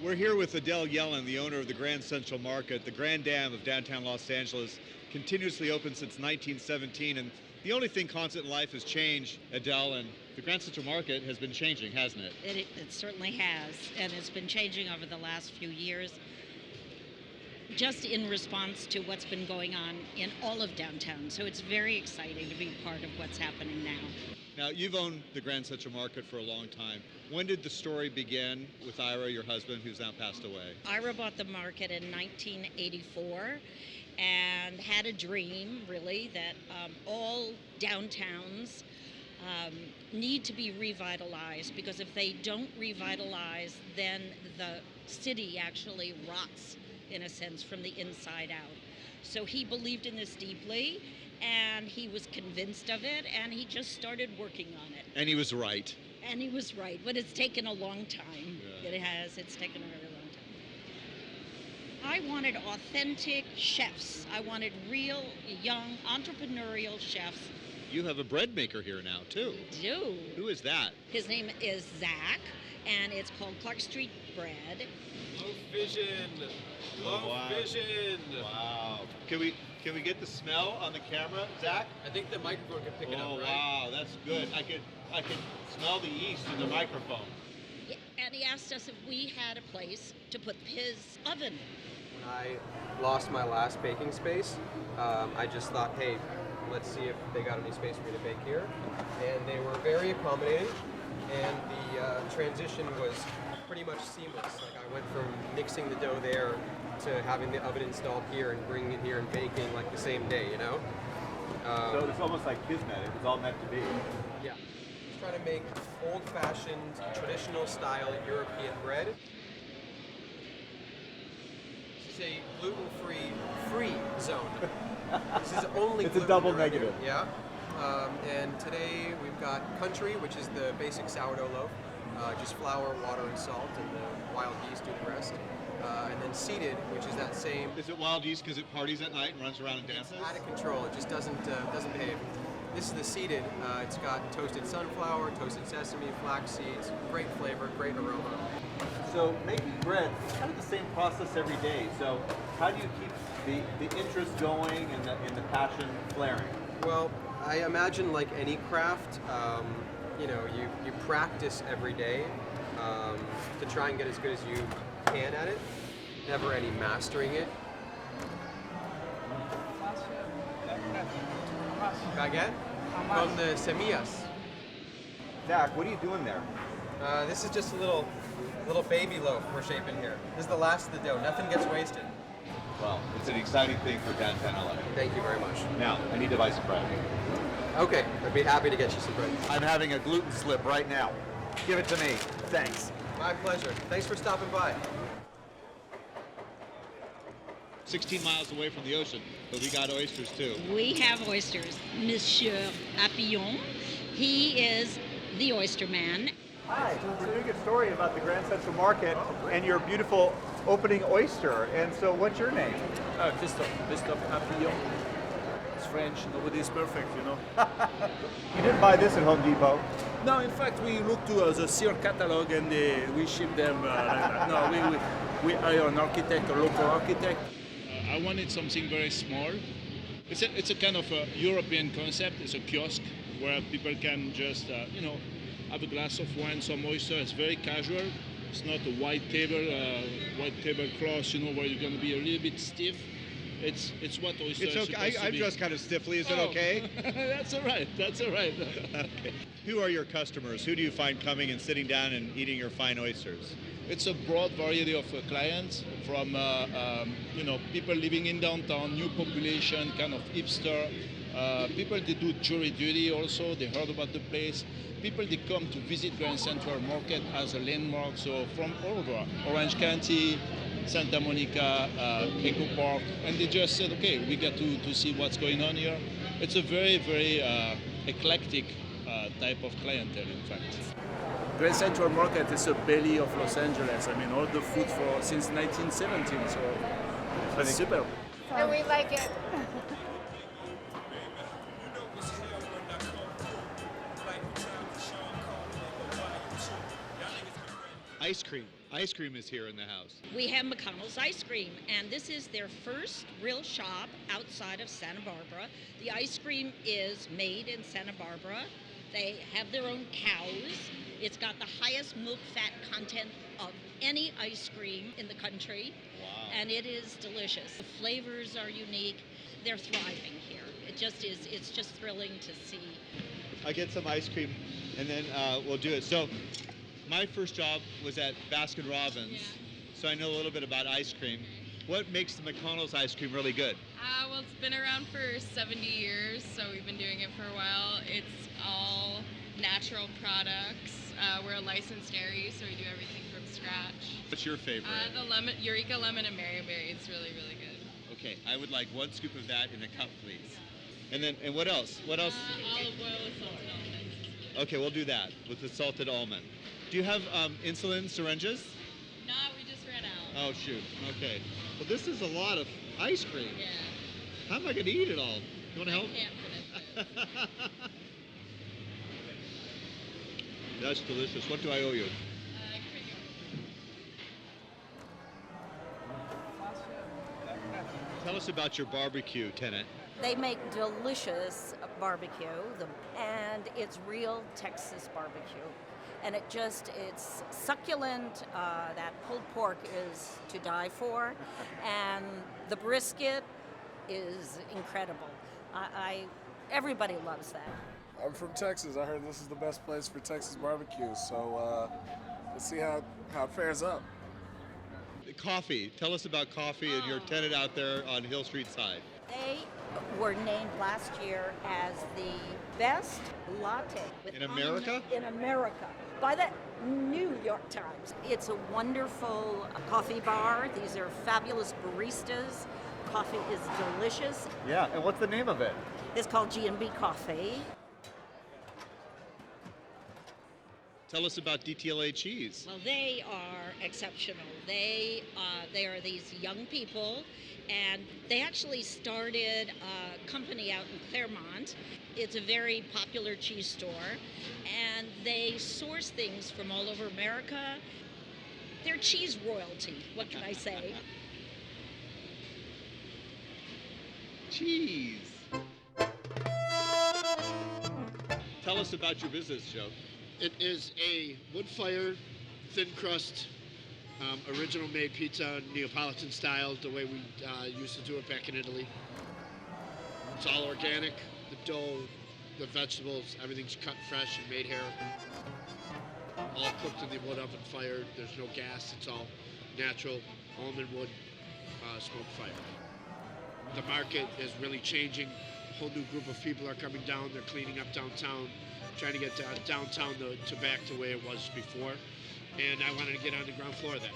We're here with Adele Yellin, the owner of the Grand Central Market. The Grand Dam of downtown Los Angeles, continuously open since 1917, and the only thing constant in life is change, Adele, and the Grand Central Market has been changing, hasn't it? It certainly has, and it's been changing over the last few years, just in response to what's been going on in all of downtown. So it's very exciting to be part of what's happening now. Now, you've owned the Grand Central Market for a long time. When did the story begin with Ira, your husband, who's now passed away? Ira bought the market in 1984 and had a dream, really, that all downtowns need to be revitalized, because if they don't revitalize, then the city actually rots, in a sense, from the inside out. So he believed in this deeply, and he was convinced of it, and he just started working on it. And he was right. And he was right, but it's taken a long time. Yeah. It has. It's taken a very long time. I wanted authentic chefs. I wanted real, young, entrepreneurial chefs. You have a bread maker here now, too. Do. Who is that? His name is Zach, and it's called Clarke Street Bread. Low vision. Low vision. Wow. Can we get the smell on the camera, Zach? I think the microphone can pick it up, Oh, right? wow, that's good. I could smell the yeast in the microphone. Yeah, and he asked us if we had a place to put his oven. When I lost my last baking space, I just thought, hey, let's see if they got any space for me to bake here. And they were very accommodating, and the transition was pretty much seamless. Like, I went from mixing the dough there to having the oven installed here and bringing it here and baking like the same day, you know? So it's almost like kismet. It was all meant to be. Yeah. Just trying to make old-fashioned, traditional style European bread. This is a gluten-free, free zone. This is only It's a gluten double right here. negative. Yeah. And today we've got country, which is the basic sourdough loaf. Just flour, water, and salt, and the wild yeast do the rest. And then seeded, which is that same. Is it wild yeast because it parties at night and runs around and dances? Out of control. It just doesn't behave. This is the seeded. It's got toasted sunflower, toasted sesame, flax seeds. Great flavor, great aroma. So making bread, it's kind of the same process every day. So how do you keep the interest going and the passion flaring? Well, I imagine like any craft, you practice every day to try and get as good as you can at it. Never any mastering it. Baguette from the semillas. Zach, what are you doing there? This is just a little baby loaf we're shaping here. This is the last of the dough. Nothing gets wasted. Well, it's an exciting thing for downtown LA. Thank you very much. Now, I need to buy some bread. Okay, I'd be happy to get you some bread. I'm having a gluten slip right now. Give it to me. Thanks. My pleasure. Thanks for stopping by. 16 miles away from the ocean, but we got oysters too. We have oysters. Monsieur Papillon, he is the Oyster Man. Hi, we're doing a story about the Grand Central Market and your beautiful opening oyster. And so what's your name? Christophe Papillon. It's French, nobody is perfect, you know. You didn't buy this at Home Depot. No, in fact, we look to the Sear catalog and we ship them. No, we hire an architect, a local architect. I wanted something very small. It's a kind of a European concept. It's a kiosk where people can just, have a glass of wine, some oyster. It's very casual. It's not a white tablecloth, where you're going to be a little bit stiff. It's what oyster It's is okay. supposed to I'm be. dressed kind of stiffly. Is it Oh. okay? That's all right. Okay. Who are your customers? Who do you find coming and sitting down and eating your fine oysters? It's a broad variety of clients, from people living in downtown, new population, kind of hipster, people that do jury duty also, they heard about the place, people that come to visit Grand Central Market as a landmark, so from all over, Orange County, Santa Monica, Echo Park, and they just said, okay, we got to see what's going on here. It's a very, very eclectic type of clientele, in fact. Grand Central Market is a belly of Los Angeles. I mean, all the food since 1917, so it's super. And we like it. Ice cream. Ice cream is here in the house. We have McConnells Ice Cream, and this is their first real shop outside of Santa Barbara. The ice cream is made in Santa Barbara. They have their own cows. It's got the highest milk fat content of any ice cream in the country. Wow. And it is delicious. The flavors are unique. They're thriving here. It just is, it's just thrilling to see. I get some ice cream and then we'll do it. So my first job was at Baskin-Robbins, so I know a little bit about ice cream. What makes the McConnells ice cream really good? Well, it's been around for 70 years, so we've been doing it for a while. It's all natural products. We're a licensed dairy, so we do everything from scratch. What's your favorite? The lemon, Eureka Lemon and Maryberry. It's really, really good. Okay, I would like 1 scoop of that in a cup, please. And then, and what else? What else? Olive oil with salted almonds. Okay, we'll do that with the salted almond. Do you have insulin syringes? No, we just ran out. Oh, shoot. Okay. Well, this is a lot of ice cream. Yeah. How am I going to eat it all? You want to help? I can't finish it. That's delicious. What do I owe you? Tell us about your barbecue, tenant. They make delicious barbecue, and it's real Texas barbecue. And it's succulent. That pulled pork is to die for, and the brisket is incredible. Everybody loves that. I'm from Texas. I heard this is the best place for Texas barbecue, so let's see how it fares up. Coffee. Tell us about coffee and your tenant out there on Hill Street side. They were named last year as the best latte In America? In America by the New York Times. It's a wonderful coffee bar. These are fabulous baristas. Coffee is delicious. Yeah, and what's the name of it? It's called G&B Coffee. Tell us about DTLA cheese. Well, they are exceptional. They are these young people, and they actually started a company out in Claremont. It's a very popular cheese store, and they source things from all over America. They're cheese royalty, what can I say? Cheese. Tell us about your business, Joe. It is a wood-fired, thin-crust, original-made pizza, Neapolitan style, the way we used to do it back in Italy. It's all organic. The dough, the vegetables, everything's cut fresh and made here. All cooked in the wood oven fired. There's no gas. It's all natural almond wood smoke fire. The market is really changing. A whole new group of people are coming down. They're cleaning up downtown, trying to get downtown to back to where it was before. And I wanted to get on the ground floor of that.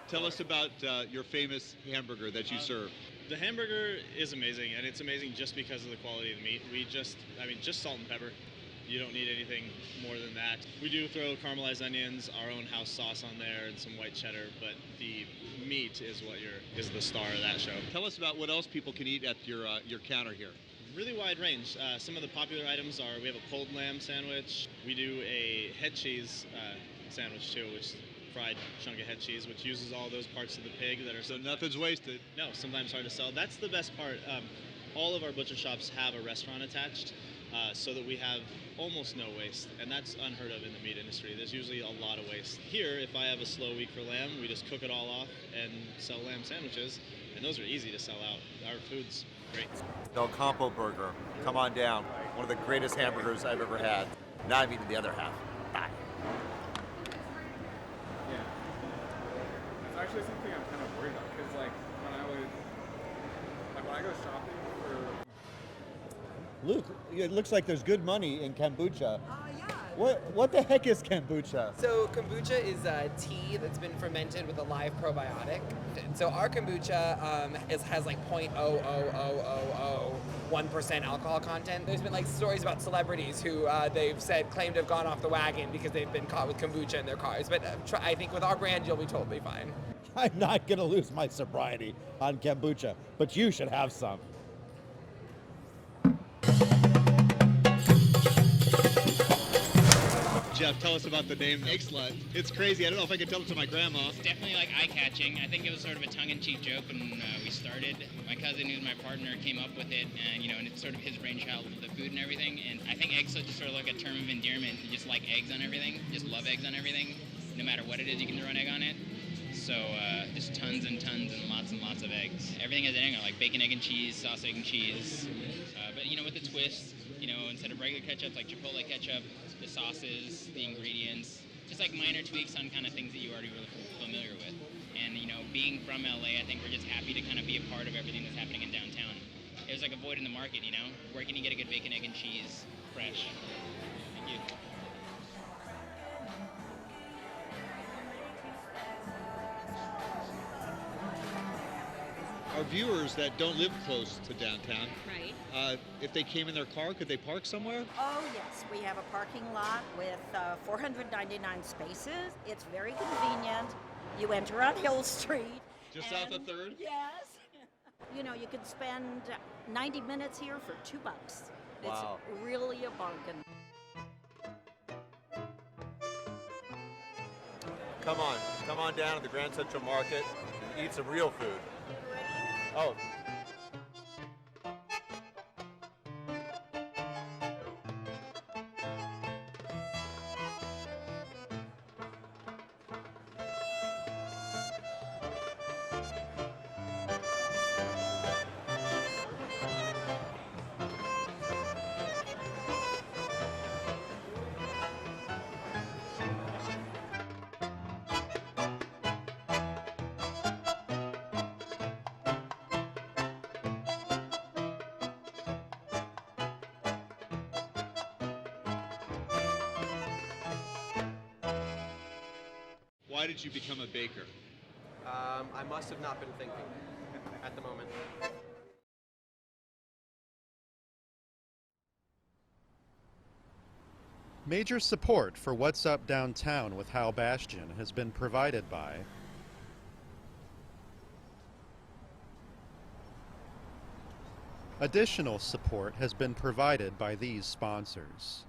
Tell us about your famous hamburger that you serve. The hamburger is amazing, and it's amazing just because of the quality of the meat. Just salt and pepper. You don't need anything more than that. We do throw caramelized onions, our own house sauce on there, and some white cheddar, but the meat is what is the star of that show. Tell us about what else people can eat at your counter here. Really wide range. Some of the popular items are, we have a pulled lamb sandwich. We do a head cheese sandwich too, which is fried chunk of head cheese, which uses all those parts of the pig that are so nothing's wasted. No, sometimes hard to sell. That's the best part. All of our butcher shops have a restaurant attached, so that we have almost no waste, and that's unheard of in the meat industry. There's usually a lot of waste. Here, if I have a slow week for lamb, we just cook it all off and sell lamb sandwiches, and those are easy to sell out. Our food's great. Del Campo burger, come on down. One of the greatest hamburgers I've ever had. Now I'm eating the other half. Bye. Yeah. It's actually something I'm kind of worried about, because when I go shopping for... Luke, it looks like there's good money in kombucha. Yeah, What the heck is kombucha? So kombucha is a tea that's been fermented with a live probiotic. And so our kombucha has like 0.00001% alcohol content. There's been like stories about celebrities who they've said claim to have gone off the wagon because they've been caught with kombucha in their cars. But I think with our brand, you'll be totally fine. I'm not going to lose my sobriety on kombucha, but you should have some. Jeff, tell us about the name Egg Slut. It's crazy. I don't know if I can tell it to my grandma. It's definitely like eye-catching. I think it was sort of a tongue-in-cheek joke when we started. My cousin, who's my partner, came up with it, and and it's sort of his brainchild with the food and everything. And I think egg slut is sort of like a term of endearment. You just like eggs on everything, just love eggs on everything. No matter what it is, you can throw an egg on it. So just tons and tons and lots of eggs. Everything has an egg on it, like bacon, egg, and cheese, sauce, egg, and cheese. But with a twist. Instead of regular ketchup, like Chipotle ketchup, the sauces, the ingredients, just like minor tweaks on kind of things that you already really familiar with. And, being from LA, I think we're just happy to kind of be a part of everything that's happening in downtown. It was like a void in the market, Where can you get a good bacon, egg, and cheese fresh? Thank you. Our viewers that don't live close to downtown, Right. If they came in their car, could they park somewhere? Oh, yes. We have a parking lot with 499 spaces. It's very convenient. You enter on Hill Street. Just south of 3rd? Yes. You can spend 90 minutes here for $2. Wow. It's really a bargain. Come on down to the Grand Central Market and eat some real food. Oh. Why did you become a baker? I must have not been thinking at the moment. Major support for What's Up Downtown with Hal Bastian has been provided by additional support has been provided by these sponsors.